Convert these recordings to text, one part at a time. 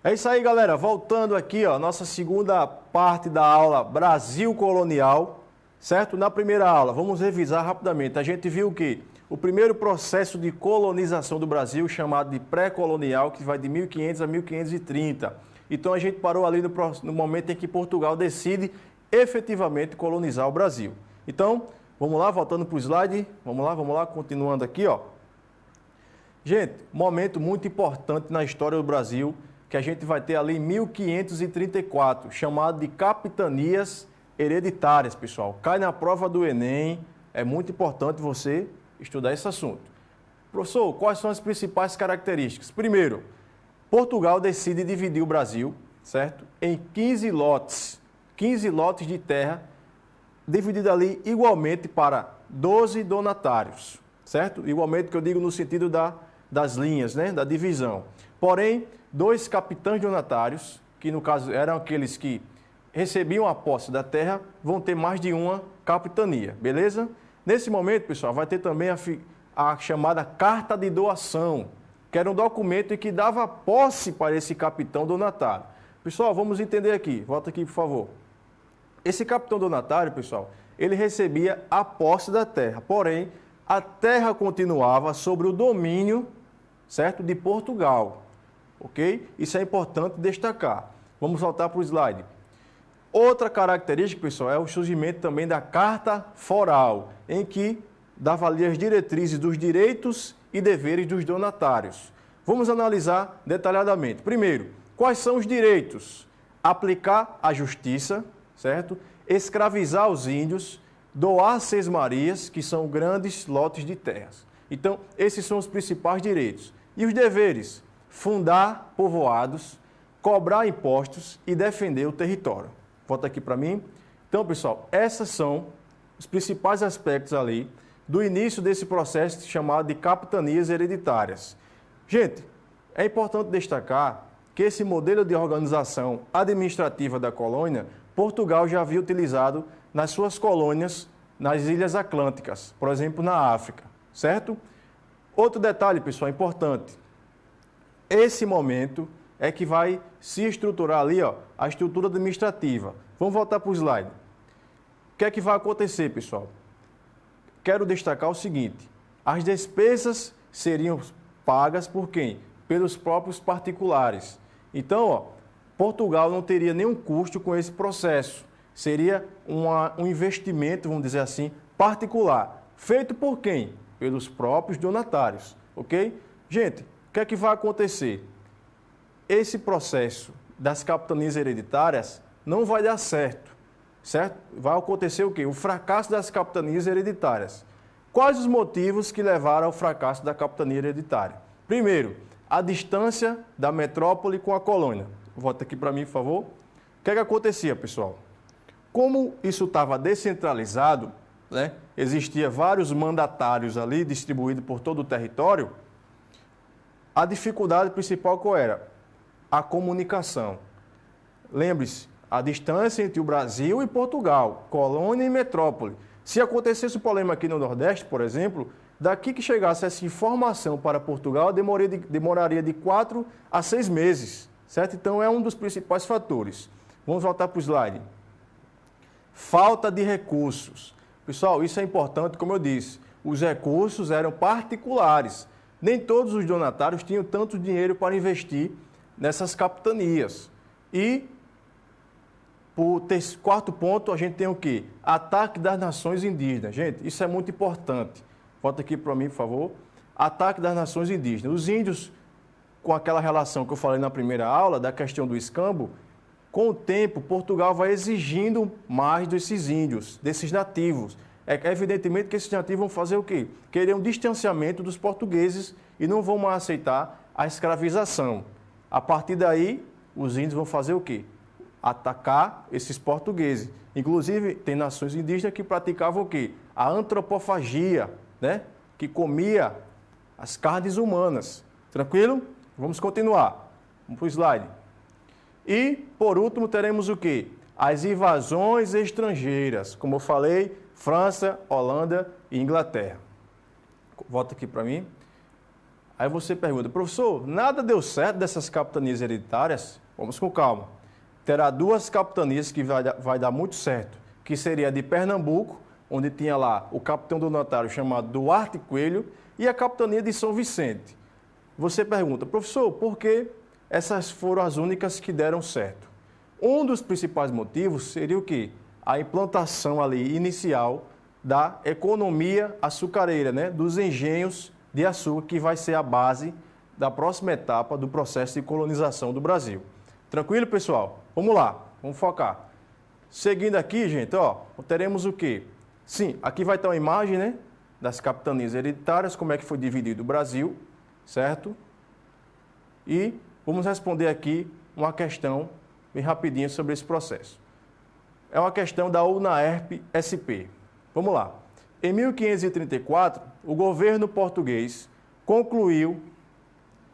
É isso aí, galera. Voltando aqui, ó, nossa segunda parte da aula Brasil Colonial, certo? Na primeira aula, vamos revisar rapidamente. A gente viu que o primeiro processo de colonização do Brasil, chamado de pré-colonial, que vai de 1500 a 1530. Então, a gente parou ali no momento em que Portugal decide efetivamente colonizar o Brasil. Então, vamos lá, voltando para o slide. Vamos lá, continuando aqui, ó. Gente, momento muito importante na história do Brasil, que a gente vai ter ali em 1534, chamado de capitanias hereditárias, pessoal. Cai na prova do Enem, é muito importante você estudar esse assunto. Professor, quais são as principais características? Primeiro, Portugal decide dividir o Brasil, certo? Em 15 lotes de terra, dividido ali igualmente para 12 donatários, certo? Igualmente que eu digo no sentido das linhas, né? Da divisão. Porém, 2 capitães donatários, que no caso eram aqueles que recebiam a posse da terra, vão ter mais de uma capitania, beleza? Nesse momento, pessoal, vai ter também a chamada carta de doação, que era um documento que dava posse para esse capitão donatário. Pessoal, vamos entender aqui, volta aqui, por favor. Esse capitão donatário, pessoal, ele recebia a posse da terra, porém, a terra continuava sobre o domínio, certo, de Portugal. Ok? Isso é importante destacar. Vamos voltar para o slide. Outra característica, pessoal, é o surgimento também da Carta Foral, em que dava ali as diretrizes dos direitos e deveres dos donatários. Vamos analisar detalhadamente. Primeiro, quais são os direitos? Aplicar a justiça, certo? Escravizar os índios, doar sesmarias, que são grandes lotes de terras. Então, esses são os principais direitos. E os deveres? Fundar povoados, cobrar impostos e defender o território. Volta aqui para mim. Então, pessoal, esses são os principais aspectos ali do início desse processo chamado de capitanias hereditárias. Gente, é importante destacar que esse modelo de organização administrativa da colônia, Portugal já havia utilizado nas suas colônias nas Ilhas Atlânticas, por exemplo, na África, certo? Outro detalhe, pessoal, importante. Esse momento é que vai se estruturar ali, ó, a estrutura administrativa. Vamos voltar para o slide. O que é que vai acontecer, pessoal? Quero destacar o seguinte: as despesas seriam pagas por quem? Pelos próprios particulares. Então, ó, Portugal não teria nenhum custo com esse processo. Seria um investimento, vamos dizer assim, particular. Feito por quem? Pelos próprios donatários, ok? Gente, o que é que vai acontecer? Esse processo das capitanias hereditárias não vai dar certo, certo? Vai acontecer o quê? O fracasso das capitanias hereditárias. Quais os motivos que levaram ao fracasso da capitania hereditária? Primeiro, a distância da metrópole com a colônia. Volta aqui para mim, por favor. O que é que acontecia, pessoal? Como isso estava descentralizado, né? Existia vários mandatários ali distribuídos por todo o território. A dificuldade principal qual era? A comunicação. Lembre-se, a distância entre o Brasil e Portugal, colônia e metrópole. Se acontecesse um problema aqui no Nordeste, por exemplo, daqui que chegasse essa informação para Portugal, demoraria de 4 a 6 meses, certo? Então, é um dos principais fatores. Vamos voltar para o slide. Falta de recursos. Pessoal, isso é importante, como eu disse. Os recursos eram particulares. Nem todos os donatários tinham tanto dinheiro para investir nessas capitanias. E, por quarto ponto, a gente tem o quê? Ataque das nações indígenas. Gente, isso é muito importante. Volta aqui para mim, por favor. Ataque das nações indígenas. Os índios, com aquela relação que eu falei na primeira aula, da questão do escambo, com o tempo, Portugal vai exigindo mais desses índios, desses nativos. É evidentemente que esses nativos vão fazer o quê? Querer um distanciamento dos portugueses e não vão mais aceitar a escravização. A partir daí, os índios vão fazer o quê? Atacar esses portugueses. Inclusive, tem nações indígenas que praticavam o quê? A antropofagia, né? Que comia as carnes humanas. Tranquilo? Vamos continuar. Vamos para o slide. E, por último, teremos o quê? As invasões estrangeiras. Como eu falei, França, Holanda e Inglaterra. Volta aqui para mim. Aí você pergunta, professor, nada deu certo dessas capitanias hereditárias? Vamos com calma. Terá duas capitanias que vai dar muito certo, que seria a de Pernambuco, onde tinha lá o capitão do notário chamado Duarte Coelho, e a capitania de São Vicente. Você pergunta, professor, por que essas foram as únicas que deram certo? Um dos principais motivos seria o quê? A implantação ali inicial da economia açucareira, né? Dos engenhos de açúcar, que vai ser a base da próxima etapa do processo de colonização do Brasil. Tranquilo, pessoal? Vamos lá, vamos focar. Seguindo aqui, gente, ó, teremos o quê? Sim, aqui vai estar uma imagem, né, das capitanias hereditárias, como é que foi dividido o Brasil, certo? E vamos responder aqui uma questão bem rapidinho sobre esse processo. É uma questão da UNAERP-SP. Vamos lá. Em 1534, o governo português concluiu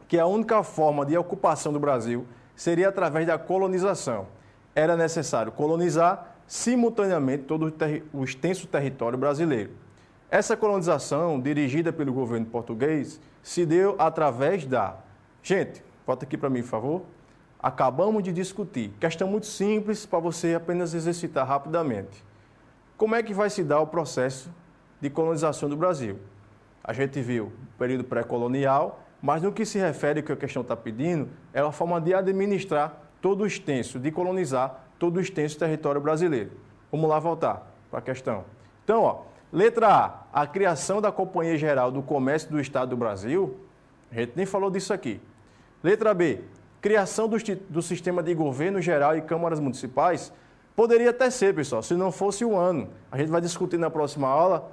que a única forma de ocupação do Brasil seria através da colonização. Era necessário colonizar simultaneamente todo o extenso território brasileiro. Essa colonização, dirigida pelo governo português, se deu através da... Gente, volta aqui para mim, por favor. Acabamos de discutir. Questão muito simples para você apenas exercitar rapidamente. Como é que vai se dar o processo de colonização do Brasil? A gente viu o período pré-colonial, mas no que se refere ao que a questão está pedindo, é a forma de administrar todo o extenso, de colonizar todo o extenso território brasileiro. Vamos lá voltar para a questão. Então, ó, letra A criação da Companhia Geral do Comércio do Estado do Brasil. A gente nem falou disso aqui. Letra B, criação do sistema de governo geral e câmaras municipais. Poderia até ser, pessoal, se não fosse o ano. A gente vai discutir na próxima aula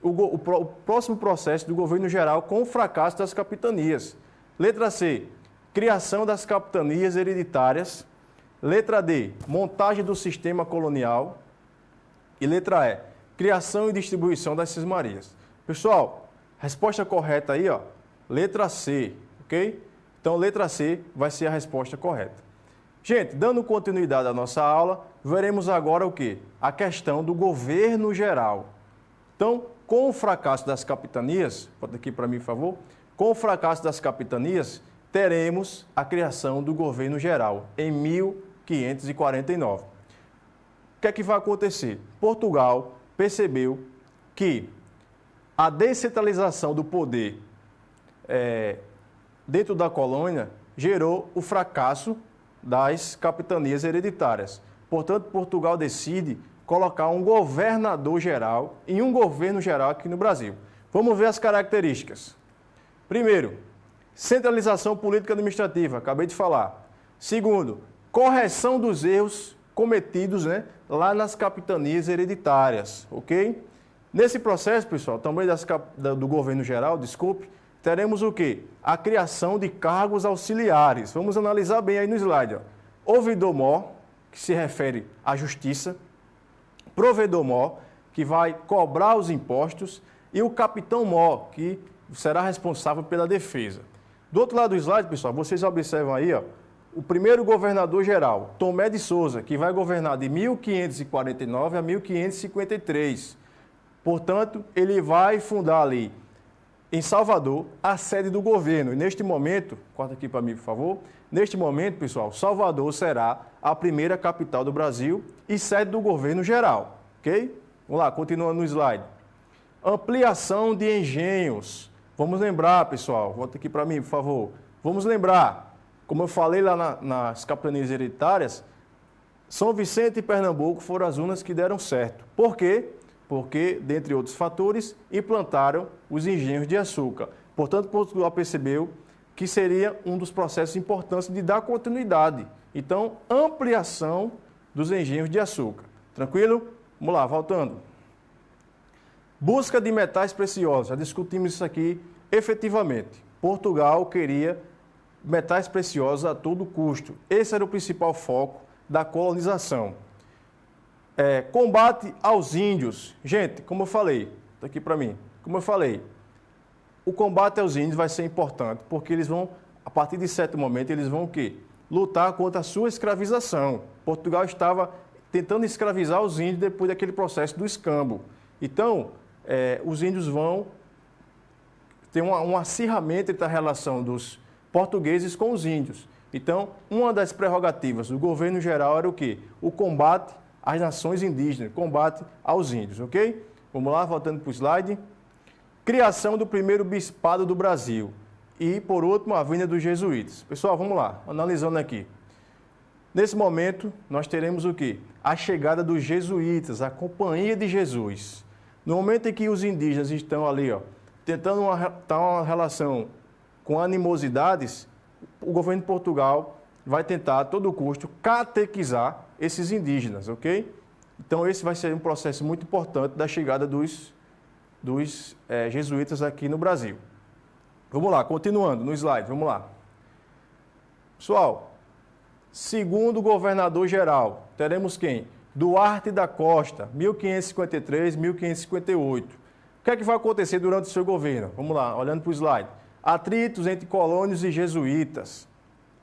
o próximo processo do governo geral com o fracasso das capitanias. Letra C, criação das capitanias hereditárias. Letra D, montagem do sistema colonial. E letra E, criação e distribuição das cismarias. Pessoal, resposta correta aí, ó, letra C, ok? Então, letra C vai ser a resposta correta. Gente, dando continuidade à nossa aula, veremos agora o quê? A questão do governo geral. Então, com o fracasso das capitanias, bota aqui para mim, por favor. Com o fracasso das capitanias, teremos a criação do governo geral em 1549. O que é que vai acontecer? Portugal percebeu que a descentralização do poder dentro da colônia gerou o fracasso das capitanias hereditárias. Portanto, Portugal decide colocar um governador geral e um governo geral aqui no Brasil. Vamos ver as características. Primeiro, centralização política administrativa, acabei de falar. Segundo, correção dos erros cometidos, né, lá nas capitanias hereditárias, ok? Nesse processo, pessoal, também do governo geral, desculpe, teremos o quê? A criação de cargos auxiliares. Vamos analisar bem aí no slide. Ó. Ouvidor-mor, que se refere à justiça. Provedor-mor, que vai cobrar os impostos. E o capitão-mor, que será responsável pela defesa. Do outro lado do slide, pessoal, vocês observam aí, ó, o primeiro governador geral, Tomé de Souza, que vai governar de 1549 a 1553. Portanto, ele vai fundar ali, em Salvador, a sede do governo. E neste momento, corta aqui para mim, por favor. Neste momento, pessoal, Salvador será a primeira capital do Brasil e sede do governo geral, ok? Vamos lá, continuando no slide. Ampliação de engenhos. Vamos lembrar, pessoal, volta aqui para mim, por favor. Vamos lembrar, como eu falei lá nas capitanias hereditárias, São Vicente e Pernambuco foram as unas que deram certo. Por quê? Porque, dentre outros fatores, implantaram os engenhos de açúcar. Portanto, Portugal percebeu que seria um dos processos importantes de dar continuidade. Então, ampliação dos engenhos de açúcar. Tranquilo? Vamos lá, voltando. Busca de metais preciosos. Já discutimos isso aqui efetivamente. Portugal queria metais preciosos a todo custo. Esse era o principal foco da colonização. Combate aos índios. Gente, como eu falei, está aqui para mim, como eu falei, o combate aos índios vai ser importante, porque eles vão, a partir de certo momento, eles vão o quê? Lutar contra a sua escravização. Portugal estava tentando escravizar os índios depois daquele processo do escambo. Então, os índios vão tem um acirramento entre a relação dos portugueses com os índios. Então, uma das prerrogativas do governo geral era o quê? O combate às nações indígenas, combate aos índios, ok? Vamos lá, voltando para o slide. Criação do primeiro bispado do Brasil. E, por último, a vinda dos jesuítas. Pessoal, vamos lá, analisando aqui. Nesse momento, nós teremos o quê? A chegada dos jesuítas, a Companhia de Jesus. No momento em que os indígenas estão ali, ó, tentando uma relação com animosidades, o governo de Portugal vai tentar, a todo custo, catequizar esses indígenas, ok? Então, esse vai ser um processo muito importante da chegada dos jesuítas aqui no Brasil. Vamos lá, continuando no slide, vamos lá. Pessoal, segundo o governador-geral, teremos quem? Duarte da Costa, 1553, 1558. O que é que vai acontecer durante o seu governo? Vamos lá, olhando para o slide. Atritos entre colônios e jesuítas.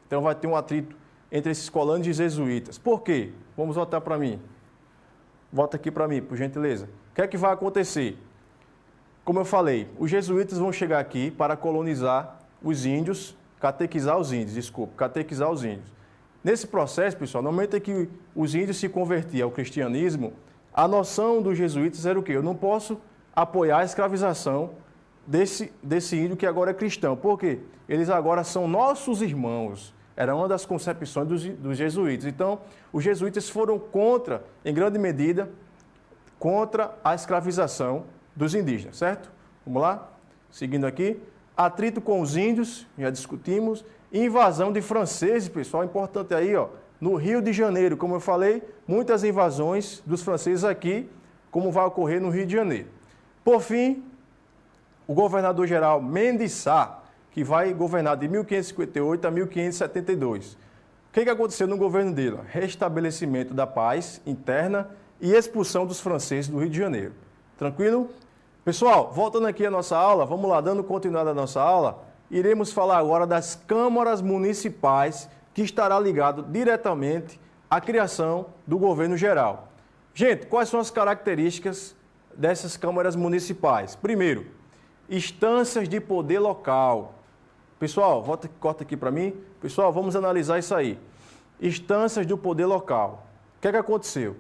Então, vai ter um atrito entre esses colônios e jesuítas. Por quê? Vamos voltar para mim. Volta aqui para mim, por gentileza. O que é que vai acontecer? Como eu falei, os jesuítas vão chegar aqui para colonizar os índios, catequizar os índios. Nesse processo, pessoal, no momento em que os índios se convertiam ao cristianismo, a noção dos jesuítas era o quê? Eu não posso apoiar a escravização desse índio que agora é cristão. Por quê? Eles agora são nossos irmãos. Era uma das concepções dos jesuítas. Então, os jesuítas foram contra, em grande medida, contra a escravização dos indígenas, certo? Vamos lá? Seguindo aqui. Atrito com os índios, já discutimos. Invasão de franceses, pessoal, importante aí, ó. No Rio de Janeiro, como eu falei, muitas invasões dos franceses aqui, como vai ocorrer no Rio de Janeiro. Por fim, o governador-geral Mendes Sá, que vai governar de 1558 a 1572. O que aconteceu no governo dele? Restabelecimento da paz interna e expulsão dos franceses do Rio de Janeiro. Tranquilo? Pessoal, voltando aqui à nossa aula, vamos lá, dando continuidade à nossa aula, iremos falar agora das câmaras municipais, que estará ligado diretamente à criação do governo geral. Gente, quais são as características dessas câmaras municipais? Primeiro, instâncias de poder local. Pessoal, corta aqui para mim. Pessoal, vamos analisar isso aí. Instâncias do poder local. O que aconteceu?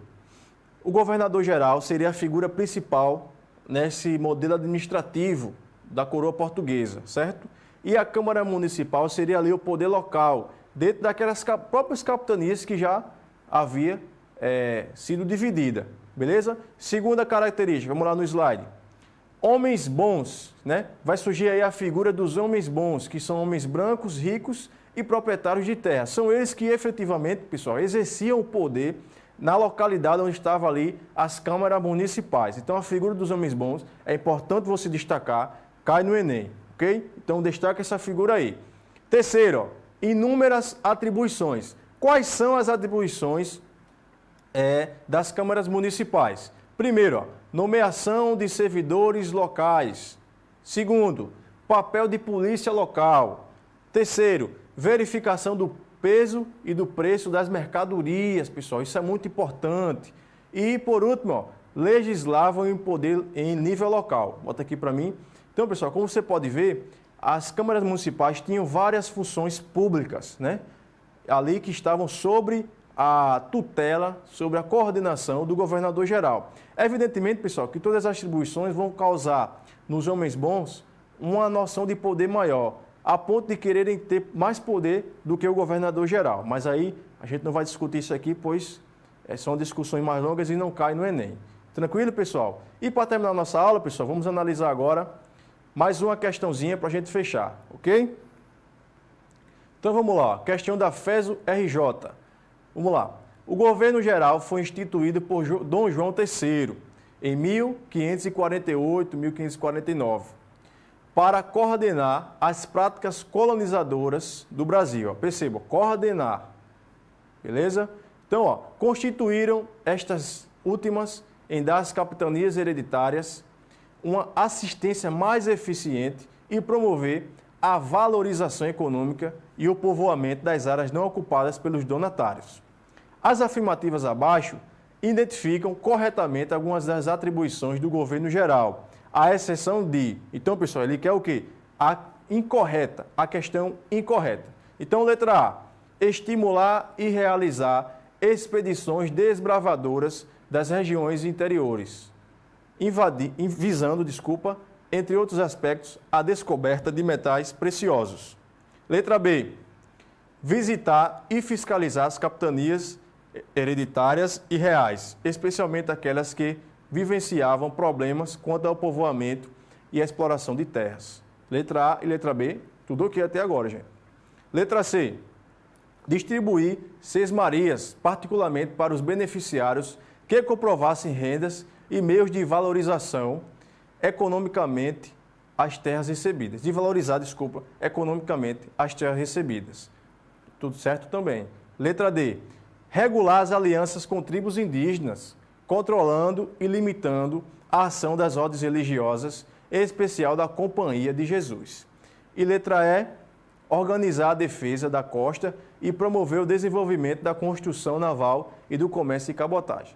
O governador-geral seria a figura principal nesse modelo administrativo da coroa portuguesa, certo? E a Câmara Municipal seria ali o poder local, dentro daquelas próprias capitanias que já havia sido dividida, beleza? Segunda característica, vamos lá no slide. Homens bons, né? Vai surgir aí a figura dos homens bons, que são homens brancos, ricos e proprietários de terra. São eles que efetivamente, pessoal, exerciam o poder na localidade onde estavam ali as câmaras municipais. Então, a figura dos homens bons é importante você destacar, cai no Enem, ok? Então, destaca essa figura aí. Terceiro, ó, inúmeras atribuições. Quais são as atribuições das câmaras municipais? Primeiro, ó, nomeação de servidores locais. Segundo, papel de polícia local. Terceiro, verificação do peso e do preço das mercadorias, pessoal. Isso é muito importante. E, por último, ó, legislavam em poder em nível local. Bota aqui para mim. Então, pessoal, como você pode ver, as câmaras municipais tinham várias funções públicas, né? Ali que estavam sobre a tutela, sobre a coordenação do governador-geral. Evidentemente, pessoal, que todas as atribuições vão causar nos homens bons uma noção de poder maior, a ponto de quererem ter mais poder do que o governador-geral. Mas aí a gente não vai discutir isso aqui, pois são discussões mais longas e não cai no Enem. Tranquilo, pessoal? E para terminar a nossa aula, pessoal, vamos analisar agora mais uma questãozinha para a gente fechar, ok? Então vamos lá, questão da FESO RJ. Vamos lá. O governo geral foi instituído por Dom João III em 1548, 1549, para coordenar as práticas colonizadoras do Brasil. Ó, perceba, coordenar. Beleza? Então, ó, constituíram estas últimas em dar às capitanias hereditárias uma assistência mais eficiente e promover a valorização econômica e o povoamento das áreas não ocupadas pelos donatários. As afirmativas abaixo identificam corretamente algumas das atribuições do governo geral, à exceção de... Então, pessoal, ele quer o quê? a incorreta, a questão incorreta. Então, letra A, estimular e realizar expedições desbravadoras das regiões interiores, visando, entre outros aspectos, a descoberta de metais preciosos. Letra B, visitar e fiscalizar as capitanias hereditárias e reais, especialmente aquelas que vivenciavam problemas quanto ao povoamento e a exploração de terras. Letra A e letra B, tudo ok até agora, gente. Letra C, distribuir sesmarias, particularmente para os beneficiários que comprovassem rendas e meios de valorização economicamente as terras recebidas. De valorizar, economicamente as terras recebidas. Tudo certo também. Letra D, regular as alianças com tribos indígenas, controlando e limitando a ação das ordens religiosas, em especial da Companhia de Jesus. E letra E, organizar a defesa da costa e promover o desenvolvimento da construção naval e do comércio e cabotagem.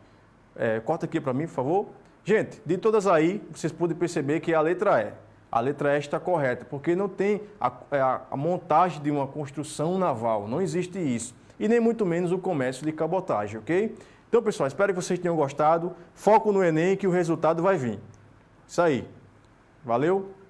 Corta aqui para mim, por favor. Gente, de todas aí, vocês podem perceber que a letra E. A letra E está correta, porque não tem a montagem de uma construção naval, não existe isso. E nem muito menos o comércio de cabotagem, ok? Então, pessoal, espero que vocês tenham gostado. Foco no Enem que o resultado vai vir. Isso aí. Valeu!